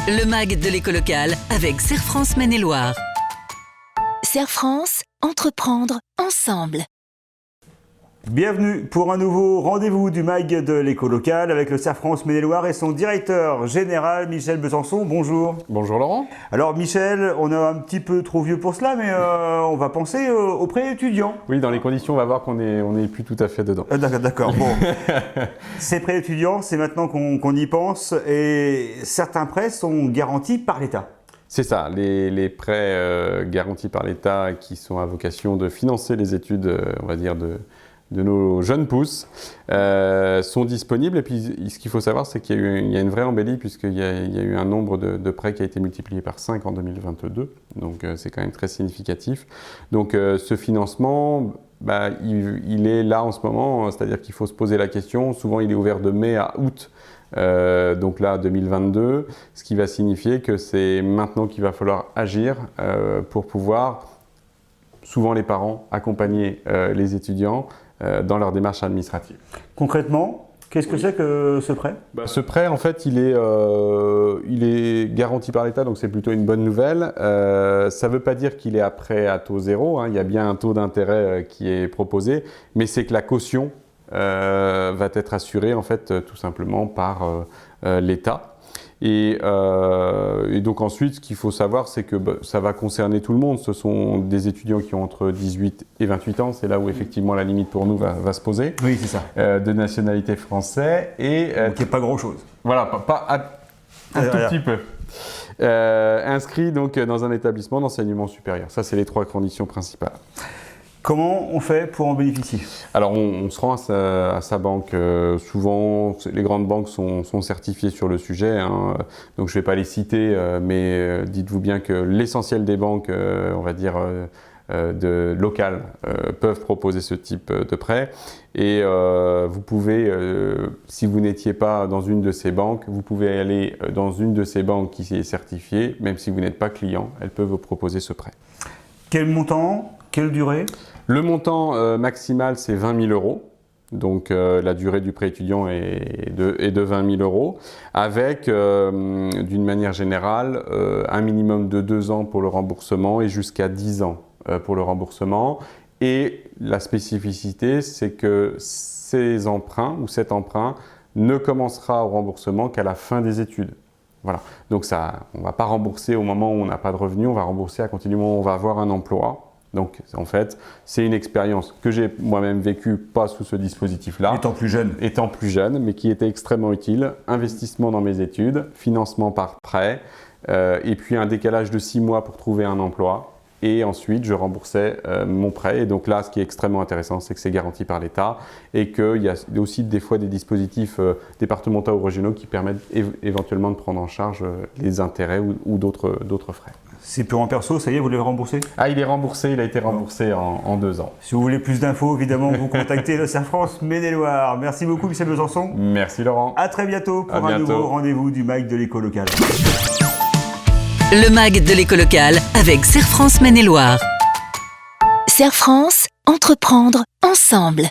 Le MAG de l'éco locale avec Serre France Maine-et-Loire. Serre France, entreprendre ensemble. Bienvenue pour un nouveau rendez-vous du MAG de l'éco locale avec le Serre France Maine-et-Loire et son directeur général Michel Besançon. Bonjour. Bonjour Laurent. Alors Michel, on est un petit peu trop vieux pour cela, mais on va penser aux pré-étudiants. Oui, dans les conditions, on va voir qu'on n'est plus tout à fait dedans. D'accord, bon. Ces pré-étudiants, c'est maintenant qu'on y pense et certains prêts sont garantis par l'État. C'est ça, les prêts garantis par l'État qui sont à vocation de financer les études, on va dire, de nos jeunes pousses sont disponibles. Et puis ce qu'il faut savoir, c'est qu'il y a une vraie embellie puisqu'il y a eu un nombre de prêts qui a été multiplié par 5 en 2022. Donc c'est quand même très significatif. Donc ce financement, il est là en ce moment, c'est-à-dire qu'il faut se poser la question. Souvent il est ouvert de mai à août. Donc là 2022, ce qui va signifier que c'est maintenant qu'il va falloir agir pour pouvoir, souvent les parents, accompagner les étudiants dans leur démarche administrative. Concrètement, qu'est-ce que c'est que ce prêt ? Ce prêt, en fait, il est garanti par l'État, donc c'est plutôt une bonne nouvelle. Ça ne veut pas dire qu'il est à prêt à taux zéro, hein. Il y a bien un taux d'intérêt qui est proposé, mais c'est que la caution va être assurée, en fait, tout simplement par l'État. Et donc ensuite, ce qu'il faut savoir, c'est que ça va concerner tout le monde. Ce sont des étudiants qui ont entre 18 et 28 ans. C'est là où effectivement la limite pour nous va se poser. Oui, c'est ça. De nationalité française. Et qui n'est pas grand-chose. Voilà, un tout petit peu. Inscrit donc dans un établissement d'enseignement supérieur. Ça, c'est les 3 conditions principales. Comment on fait pour en bénéficier ? Alors, on se rend à sa banque. Souvent, les grandes banques sont certifiées sur le sujet, hein. Donc je ne vais pas les citer, mais dites-vous bien que l'essentiel des banques, on va dire, locales, peuvent proposer ce type de prêt. Et vous pouvez, si vous n'étiez pas dans une de ces banques, vous pouvez aller dans une de ces banques qui est certifiée, même si vous n'êtes pas client, elles peuvent vous proposer ce prêt. Quel montant ? Quelle durée ? Le montant maximal, c'est 20 000 €. Donc la durée du prêt étudiant est de 20 000 €, avec d'une manière générale un minimum de 2 ans pour le remboursement et jusqu'à 10 ans pour le remboursement. Et la spécificité, c'est que cet emprunt ne commencera au remboursement qu'à la fin des études. Voilà. Donc on ne va pas rembourser au moment où on n'a pas de revenus, on va rembourser à partir du moment où on va avoir un emploi. Donc en fait, c'est une expérience que j'ai moi-même vécue, pas sous ce dispositif-là. Étant plus jeune, mais qui était extrêmement utile. Investissement dans mes études, financement par prêt, et puis un décalage de 6 mois pour trouver un emploi. Et ensuite, je remboursais mon prêt. Et donc là, ce qui est extrêmement intéressant, c'est que c'est garanti par l'État et qu'il y a aussi des fois des dispositifs départementaux ou régionaux qui permettent éventuellement de prendre en charge les intérêts ou d'autres frais. C'est purement perso, ça y est, vous l'avez remboursé ? Ah, il est remboursé, il a été remboursé en 2 ans. Si vous voulez plus d'infos, évidemment, vous contactez le Serre France Maine-et-Loire. Merci beaucoup, Michel Besançon. Merci Laurent. À très bientôt pour un nouveau rendez-vous du MAG de l'éco locale. Le MAG de l'éco locale avec Serre France Maine-et-Loire. Serre France, entreprendre ensemble.